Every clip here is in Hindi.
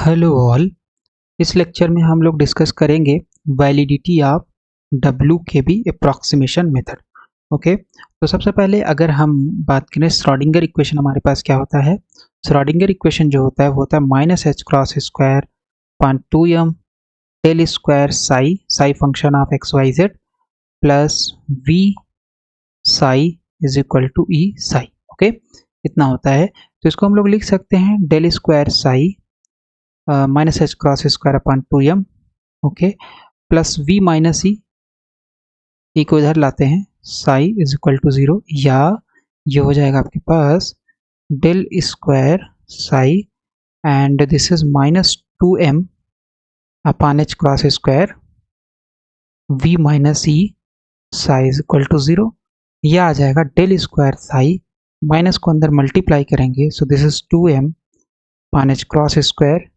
Hello all. इस लेक्चर में हम लोग डिस्कस करेंगे validity of WKB approximation method. Okay, तो सबसे पहले अगर हम बात करें श्रोडिंगर इक्वेशन, हमारे पास क्या होता है। श्रोडिंगर इक्वेशन जो होता है वो होता है minus h cross square point 2m del square psi function of x y z plus V psi is equal to E psi. Okay, इतना होता है। तो इसको हम लोग लिख सकते हैं del square psi minus h cross square upon 2m, okay, plus v minus e को इधर लाते हैं, साई इज इक्वल टू 0, या ये हो जाएगा आपके पास del square psi and this is minus 2m upon H cross square v minus e psi is equal to 0, यह आ जाएगा डेल स्क्वायर साई, माइनस को अंदर मल्टीप्लाई करेंगे, so this is 2m upon H cross square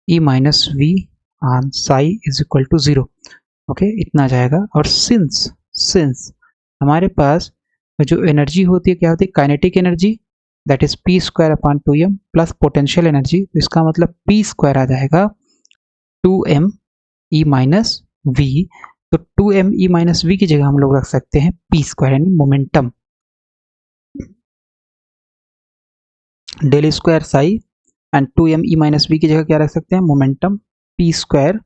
E minus V on psi is equal to 0। Okay, इतना जाएगा। और सिंस हमारे पास जो एनर्जी होती है क्या होती है, kinetic energy, that is P square upon 2m plus potential energy, इसका मतलब पी स्क्वायर आ जाएगा 2m ई माइनस वी। तो 2m ई माइनस वी की जगह हम लोग रख सकते हैं पी स्क्वायर यानी momentum, del square psi and 2m E minus V की जगह क्या रख सकते हैं, मोमेंटम पी स्क्वायर,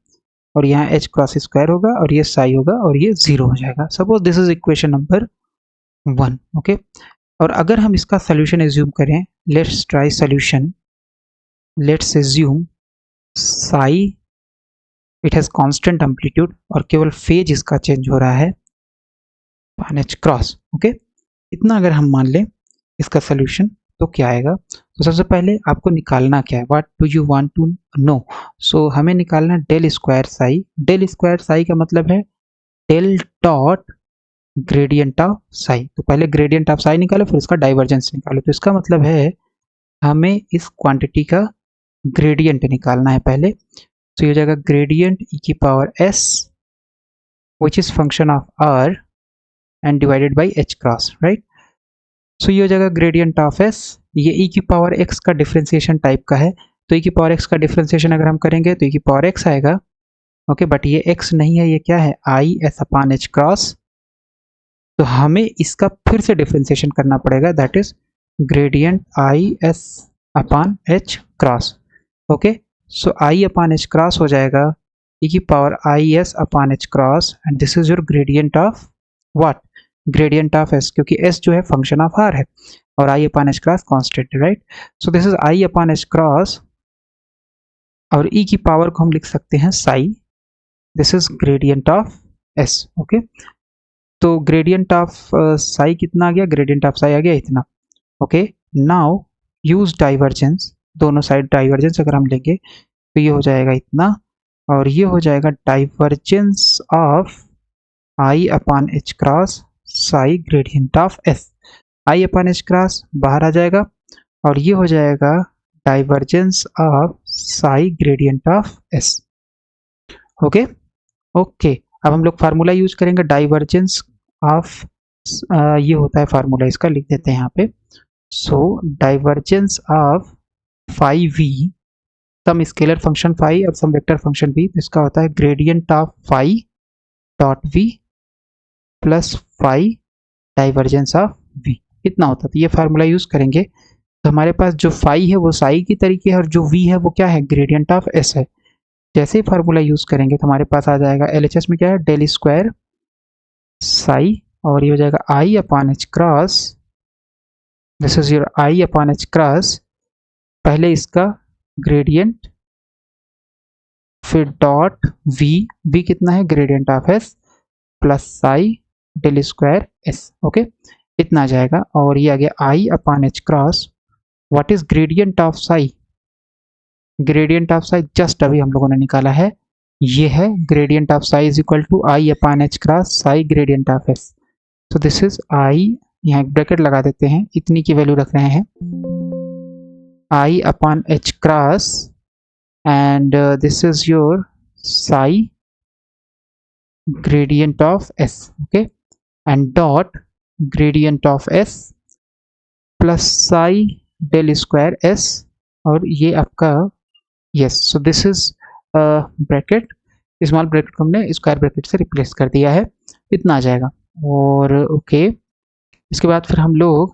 और यहाँ h क्रॉस स्क्वायर होगा और ये साई होगा और ये 0 हो जाएगा। Suppose this is equation number 1। Okay, और अगर हम इसका सोल्यूशन एज्यूम करें, let's try solution, let's assume Sai it has constant amplitude और केवल फेज इसका चेंज हो रहा है पान h क्रॉस। ओके, इतना अगर हम मान लें इसका सोल्यूशन तो क्या आएगा। तो सबसे पहले आपको निकालना क्या है, what do you want to know. So हमें निकालना है del square psi. Del square psi का मतलब है del dot gradient of psi. तो पहले ग्रेडियंट ऑफ साई निकालो, फिर इसका डाइवर्जेंस निकालो। तो इसका मतलब है हमें इस क्वांटिटी का ग्रेडियंट निकालना है पहले। तो ये हो जाएगा ग्रेडियंट ई की power S which is function of R and divided by H cross, right. So ये हो जाएगा ग्रेडियंट ऑफ एस, ये ई की पावर एक्स का डिफ्रेंसिएशन टाइप का है। तो ई की पावर एक्स का डिफ्रेंसिएशन अगर हम करेंगे तो ई की पावर एक्स आएगा। ओके, बट ये एक्स नहीं है, ये क्या है, I S upon H cross. तो हमें इसका फिर से डिफ्रेंसिएशन करना पड़ेगा, that is gradient I S upon H cross. Okay, so I upon H cross हो जाएगा ई की power I S upon H cross and this is your gradient of what, gradient of S, क्योंकि एस जो है फंक्शन ऑफ आर है और आई अपॉन एच क्रॉस कांस्टेंट है, right. So this is I upon H cross और ई की पावर को हम लिख सकते हैं Sai, this is gradient of S. Okay, तो ग्रेडियंट ऑफ साई कितना आ गया, ग्रेडियंट ऑफ साई आ गया इतना। ओके, नाउ यूज डाइवर्जेंस, दोनों साइड डाइवर्जेंस अगर हम लेंगे तो ये हो जाएगा इतना, और ये हो जाएगा divergence of I upon H cross Sai gradient of S. I upon H cross बाहर आ जाएगा और ये हो जाएगा divergence of psi gradient of S. Okay okay, अब हम लोग फार्मूला यूज करेंगे डाइवर्जेंस ऑफ, ये होता है फार्मूला, इसका लिख देते हैं यहाँ पे। So divergence of phi V, some scalar function phi और सम वेक्टर फंक्शन वी, इसका होता है gradient of phi dot V plus phi divergence of V, इतना होता है। तो ये फार्मूला यूज करेंगे तो हमारे पास जो फाई है वो साई की तरीके है और जो वी है वो क्या है, ग्रेडियंट ऑफ एस है। जैसे ही फार्मूला यूज करेंगे तो हमारे पास आ जाएगा LHS में क्या है, डेल स्क्वायर साई, और ये हो जाएगा I upon H cross, this is your I upon H cross, पहले इसका ग्रेडियंट फिर डॉट वी कितना है, gradient of S plus psi del square S. Okay, इतना आ जाएगा, और ये आ गया I upon H cross, what is gradient of psi, gradient of psi just अभी हम लोगों ने निकाला है, ये है gradient of psi is equal to I upon H cross Sai gradient of S. So this is I, यहाँ एक ब्रैकेट लगा देते हैं, इतनी की वैल्यू रख रहे हैं, I upon H cross and this is your psi gradient of s, okay, and dot gradient of s plus psi del square s, और ये आपका yes, so this is bracket, small bracket को हमने स्क्वायर ब्रैकेट से रिप्लेस कर दिया है, इतना आ जाएगा। और ओके, इसके बाद फिर हम लोग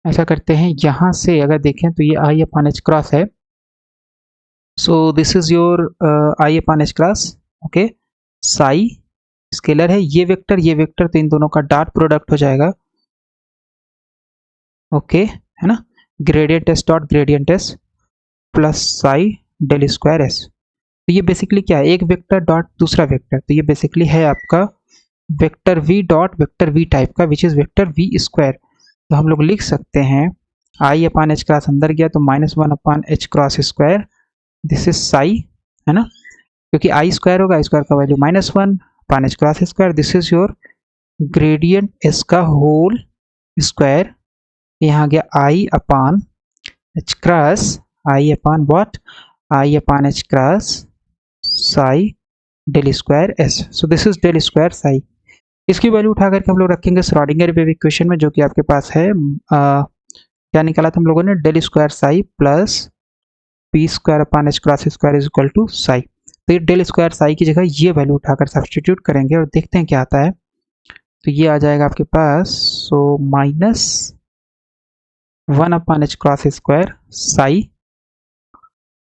ऐसा करते हैं, यहाँ से अगर देखें तो ये आई अपॉन एच क्रॉस है, सो this is your I upon H cross, okay. Sai scalar है, ये वेक्टर तो इन दोनों का डॉट प्रोडक्ट हो जाएगा, ओके, है ना। Gradient s dot gradient s plus psi del square s. तो ये बेसिकली क्या है, एक वेक्टर डॉट दूसरा वेक्टर, तो ये बेसिकली है आपका vector V dot vector V type का, which is vector V square. तो हम लोग लिख सकते हैं आई अपान एच क्रॉस अंदर गया तो -1 upon H cross square, this is psi, है ना, क्योंकि आई स्क्वायर होगा, स्क्वायर का value -1 upon H cross square, this is your gradient S का होल स्क्वायर, यहाँ गया I upon H cross, I upon what, I upon H cross psi del square S, so this is del square psi. इसकी वैल्यू उठा करके हम लोग रखेंगे श्रोडिंगर वेव इक्वेशन में, जो कि आपके पास है, क्या निकाला था हम लोगों ने, del square psi plus P square upon H cross square is equal to psi. तो ये डेल स्क्वायर साई की जगह ये वैल्यू उठाकर सब्सटीट्यूट करेंगे और देखते हैं क्या आता है। तो ये आ जाएगा आपके पास, so -1 upon H cross square psi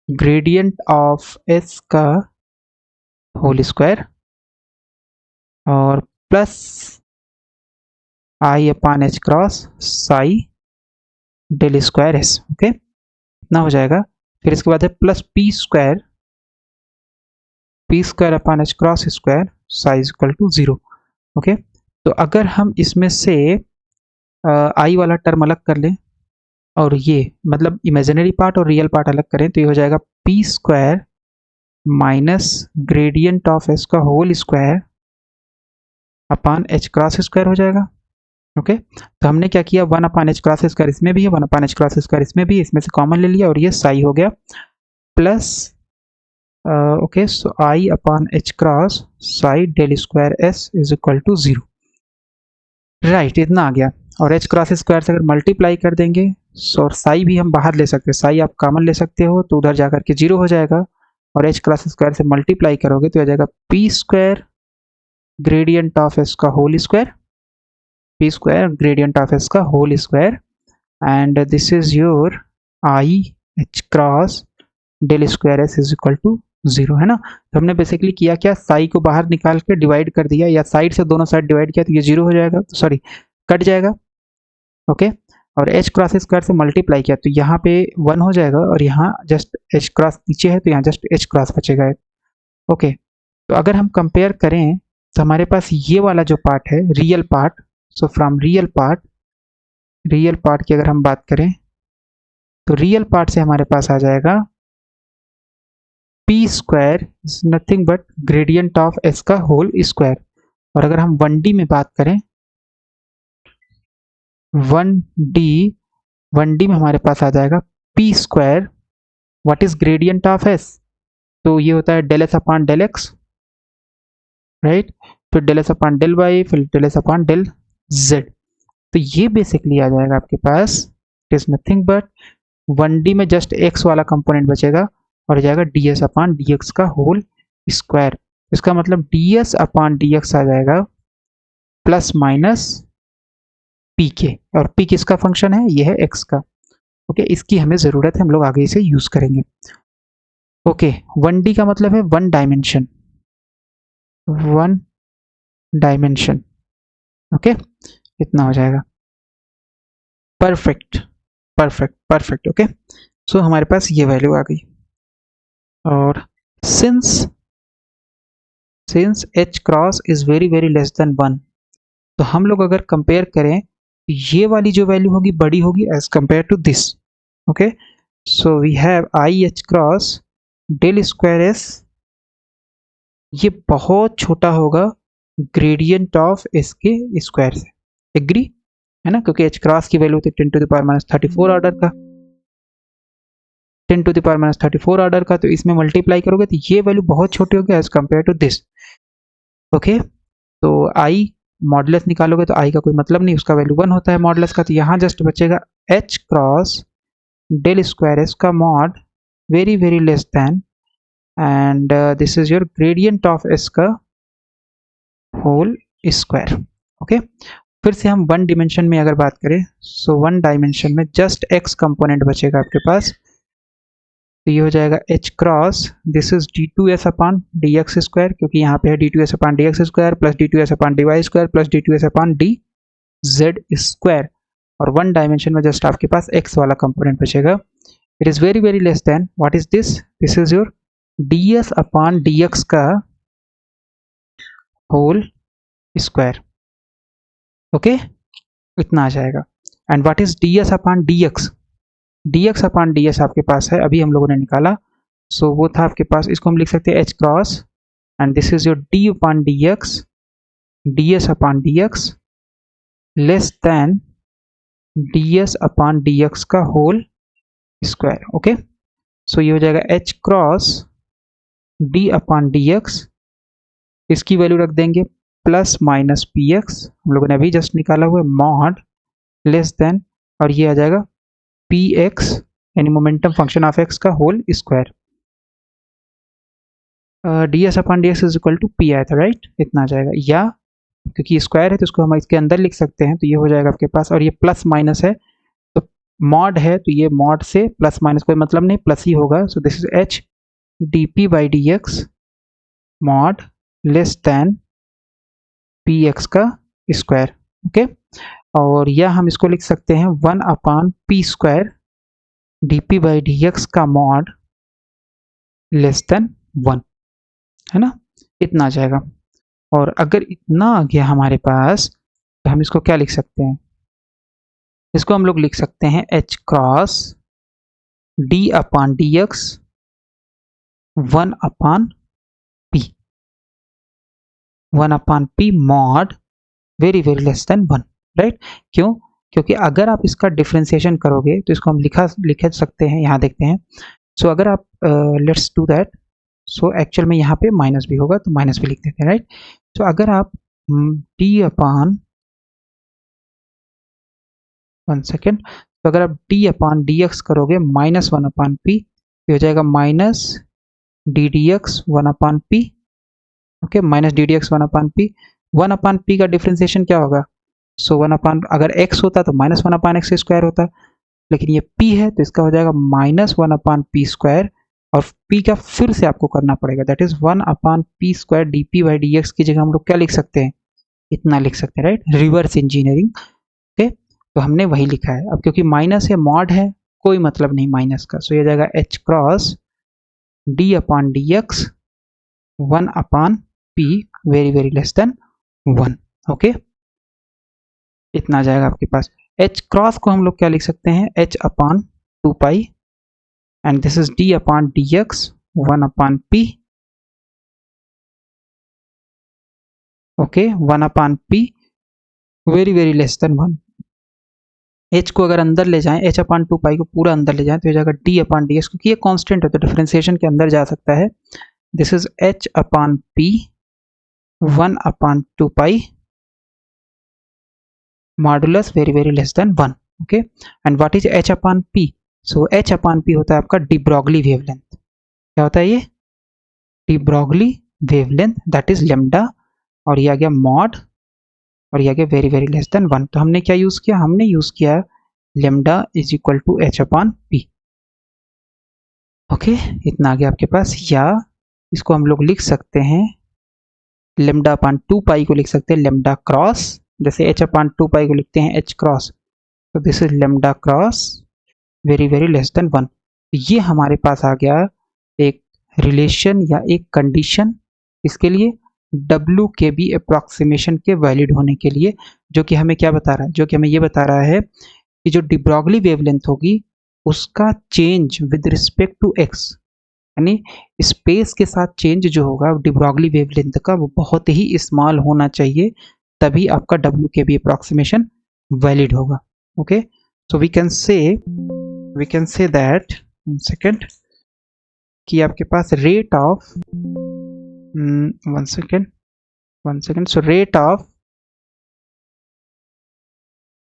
gradient of S का होल स्क्वायर और plus I upon H cross psi del square S, okay, इतना हो जाएगा। फिर इसके बाद है plus P square upon H cross square psi is equal to 0, okay. तो अगर हम इसमें से आई वाला टर्म अलग कर लें और ये मतलब इमेजिनरी पार्ट और रियल पार्ट अलग करें, तो ये हो जाएगा P square minus gradient of S का whole square upon H cross square हो जाएगा, ओके। तो हमने क्या किया, 1 अपान एच क्रॉस स्क्वायर इसमें भी है, 1 अपान एच क्रॉस स्क्वायर इसमें भी, इसमें से कॉमन ले लिया और ये साई हो गया, plus okay, so i upon H cross psi del square S is equal to 0, right, इतना आ गया। और एच क्रॉस स्क्वायर से अगर मल्टीप्लाई कर देंगे, और साई भी हम बाहर ले सकते हैं, साई आप कॉमन ले सकते हो, तो उधर जाकर के 0 हो जाएगा, और एच क्रॉस स्क्वायर से मल्टीप्लाई करोगे तो आ जाएगा P square gradient of S का whole square, P square gradient of S का whole square, and this is your I H cross del square S is equal to 0, है ना। तो हमने बेसिकली किया क्या, साई को बाहर निकाल के डिवाइड कर दिया, या साइड से दोनों साइड डिवाइड किया, तो ये 0 हो जाएगा, सॉरी कट जाएगा, ओके। और एच क्रॉस स्क्वायर से मल्टीप्लाई किया तो यहाँ पे 1 हो जाएगा, और यहाँ जस्ट एच क्रॉस नीचे है तो यहाँ जस्ट एच क्रॉस बचेगा, ओके। तो अगर हम कंपेयर करें तो हमारे पास ये वाला जो पार्ट है real part, so from real part की अगर हम बात करें तो रियल पार्ट से हमारे पास आ जाएगा P square is nothing but gradient of S का होल स्क्वायर। और अगर हम 1D में बात करें, 1D में हमारे पास आ जाएगा P square, what is gradient of S, तो ये होता है del S upon del X, right, फिर del S upon del Y, फिर del S upon del Z. तो ये बेसिकली आ जाएगा आपके पास, it is nothing but 1D में जस्ट एक्स वाला कंपोनेंट बचेगा और जाएगा D S upon D X का होल स्क्वायर। इसका मतलब D S upon D X आ जाएगा प्लस माइनस पी के, और पी किसका फंक्शन है, ये है एक्स का, ओके। इसकी हमें ज़रूरत है, हम लोग आगे इसे यूज़ करेंगे, ओके। 1D का मतलब है वन डायमेंशन, ओके, इतना हो जाएगा, परफेक्ट, ओके। सो हमारे पास ये वैल्यू आ गई। और since H cross is very less than 1, तो हम लोग अगर कंपेयर करें तो ये वाली जो वैल्यू होगी बड़ी होगी as compare to this, okay. So we have i H cross del square s, ये बहुत छोटा होगा ग्रेडियंट ऑफ एस के स्क्वायर से, एग्री है ना, क्योंकि एच क्रॉस की वैल्यू थी 10 टू द पावर -34 ऑर्डर का, 10 टू द पावर -34 ऑर्डर का, तो इसमें मल्टीप्लाई करोगे तो ये वैल्यू बहुत छोटी होगी as compare to this, okay. तो आई मॉडुलस निकालोगे तो आई का कोई मतलब नहीं, उसका वैल्यू 1 होता है मॉडुलस का, तो यहाँ जस्ट बचेगा h cross del square s का mod very less than, and this is your gradient of s का होल स्क्वायर। ओके, फिर से हम वन डिमेंशन में अगर बात करें, सो वन डायमेंशन में जस्ट एक्स कंपोनेंट बचेगा आपके पास, तो ये हो जाएगा h cross, this is d2s upon dx square, क्योंकि यहाँ पे है d2s upon dx square plus d2s upon dy square plus d2s upon dz square, और वन डायमेंशन में जस्ट आपके पास x वाला कंपोनेंट बचेगा। It is very less than, what is this, this is your ds upon dx का होल स्क्वायर। ओके, इतना आ जाएगा। And what is ds upon dx, dx upon ds आपके पास है, अभी हम लोगों ने निकाला, सो वो था आपके पास, इसको हम लिख सकते हैं h cross, and this is your d upon dx, ds upon dx less than ds upon dx का होल स्क्वायर। ओके, सो ये हो जाएगा h cross d upon dx, इसकी वैल्यू रख देंगे प्लस माइनस पी एक्स, हम लोगों ने अभी जस्ट निकाला हुआ है, मॉड लेस देन, और ये आ जाएगा पी एक्स यानी मोमेंटम फंक्शन ऑफ एक्स का whole square. D S upon D x is equal to p आया था, राइट, इतना आ जाएगा, या क्योंकि स्क्वायर है तो इसको हम इसके अंदर लिख सकते हैं, तो ये हो जाएगा आपके पास, और ये प्लस माइनस है तो मॉड है, तो ये मॉड से प्लस माइनस कोई मतलब नहीं, प्लस ही होगा, सो this is H D P by D x mod less than P x का स्क्वायर। ओके, और या हम इसको लिख सकते हैं one upon P square D P by D X का मॉड लेस देन वन, है ना, इतना आ जाएगा। और अगर इतना आ गया हमारे पास, तो हम इसको क्या लिख सकते हैं, इसको हम लोग लिख सकते हैं H cross D upon D x one upon P, one upon P mod very less than one, right, क्यों, क्योंकि अगर आप इसका डिफ्रेंसिएशन करोगे तो इसको हम लिख सकते हैं, यहाँ देखते हैं, सो अगर आप let's do that, so actual में यहाँ पे माइनस भी होगा तो माइनस भी लिख देते हैं, राइट, सो अगर आप d अपॉन, वन सेकेंड, तो अगर आप d अपॉन डी एक्स करोगे माइनस वन अपॉन पी, तो हो जाएगा minus D D x one upon P. Okay, minus D D x one upon P, one upon P का डिफ्रेंसिएशन क्या होगा, सो वन अपॉन, अगर x होता तो minus one upon x square होता, लेकिन ये p है तो इसका हो जाएगा minus one upon P square, और p का फिर से आपको करना पड़ेगा, that is one upon P square D P by D x की जगह हम लोग क्या लिख सकते हैं, इतना लिख सकते हैं, राइट, रिवर्स इंजीनियरिंग। ओके, तो हमने वही लिखा है, अब क्योंकि माइनस है मॉड है कोई मतलब नहीं माइनस का, सो ये जाएगा H cross D upon D x one upon P very less than one. Okay, इतना आ जाएगा आपके पास। h क्रॉस को हम लोग क्या लिख सकते हैं, h upon two pi, and this is d upon D x one upon P. Okay, one upon P very less than one. h को अगर अंदर ले जाएं, h अपॉन टू पाई को पूरा अंदर ले जाएं तो हो जाएगा d अपॉन डी एक्स, क्योंकि ये कांस्टेंट है तो डिफरेंशिएशन के अंदर जा सकता है, this is h upon p one upon two pi modulus very less than one. Okay, and what is h upon p, so h upon p होता है आपका डी ब्रॉगली वेवलेंथ, क्या होता है ये, de Broglie wavelength, that is lambda, और ये आ गया मॉड, और ये आ गया वेरी लेस देन वन। तो हमने क्या यूज किया, हमने यूज किया lambda is equal to h upon p। ओके, इतना आ गया आपके पास, या इसको हम लोग लिख सकते हैं लेमडा अपॉन टू पाई को लिख सकते हैं लेमडा क्रॉस, जैसे h अपॉन टू पाई को लिखते हैं h क्रॉस, तो this is lambda cross very less than one. ये हमारे पास आ गया एक रिलेशन या एक कंडीशन, इसके लिए W के बी अप्रॉक्सीमेशन के वैलिड होने के लिए, जो कि हमें क्या बता रहा है, जो कि हमें ये बता रहा है कि जो डी ब्रॉगली वेवलेंथ होगी उसका change with respect to x, यानी स्पेस के साथ चेंज जो होगा डी ब्रॉगली वेवलेंथ का वो बहुत ही स्मॉल होना चाहिए, तभी आपका W K B approximation valid होगा। Okay, so we can say that, one second, कि आपके पास rate of, one second, so rate of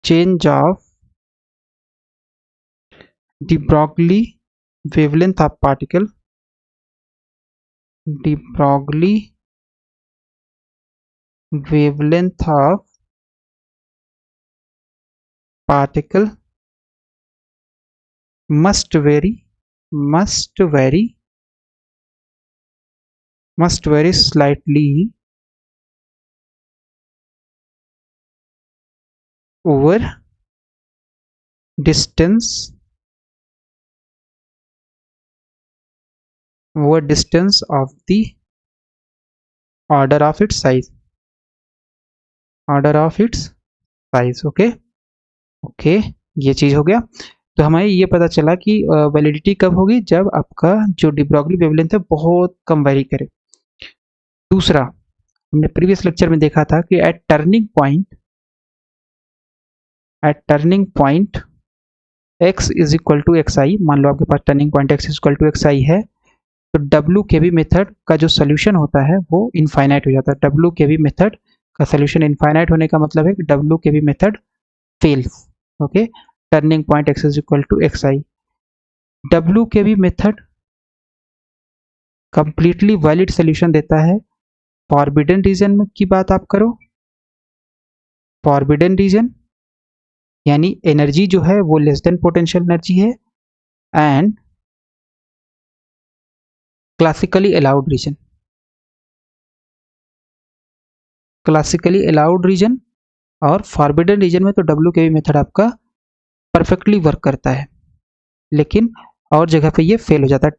change of de Broglie wavelength of particle, de Broglie wavelength of particle must vary slightly over distance of the order of its size. Okay ये चीज हो गया। तो हमें ये पता चला कि वैलिडिटी कब होगी, जब आपका जो de Broglie वेवलेंथ है बहुत कम वेरी करे। दूसरा, हमने प्रीवियस लेक्चर में देखा था कि at turning point x is equal to xi, मान लो आपके पास turning point x is equal to xi है, तो WKB मेथड का जो सोल्यूशन होता है वो इनफाइनाइट हो जाता है। WKB मेथड का सोल्यूशन इनफाइनाइट होने का मतलब है कि WKB method fails. Okay, turning point x is equal to xi। WKB method completely valid solution देता है फॉरबिडन रीजन में की बात आप करो, फॉरबिडन रीजन यानी एनर्जी जो है वो लेस देन पोटेंशियल एनर्जी है, एंड क्लासिकली अलाउड रीजन और फॉरबिडन रीजन में तो WKB मेथड आपका परफेक्टली वर्क करता है, लेकिन और जगह पे ये फेल हो जाता है।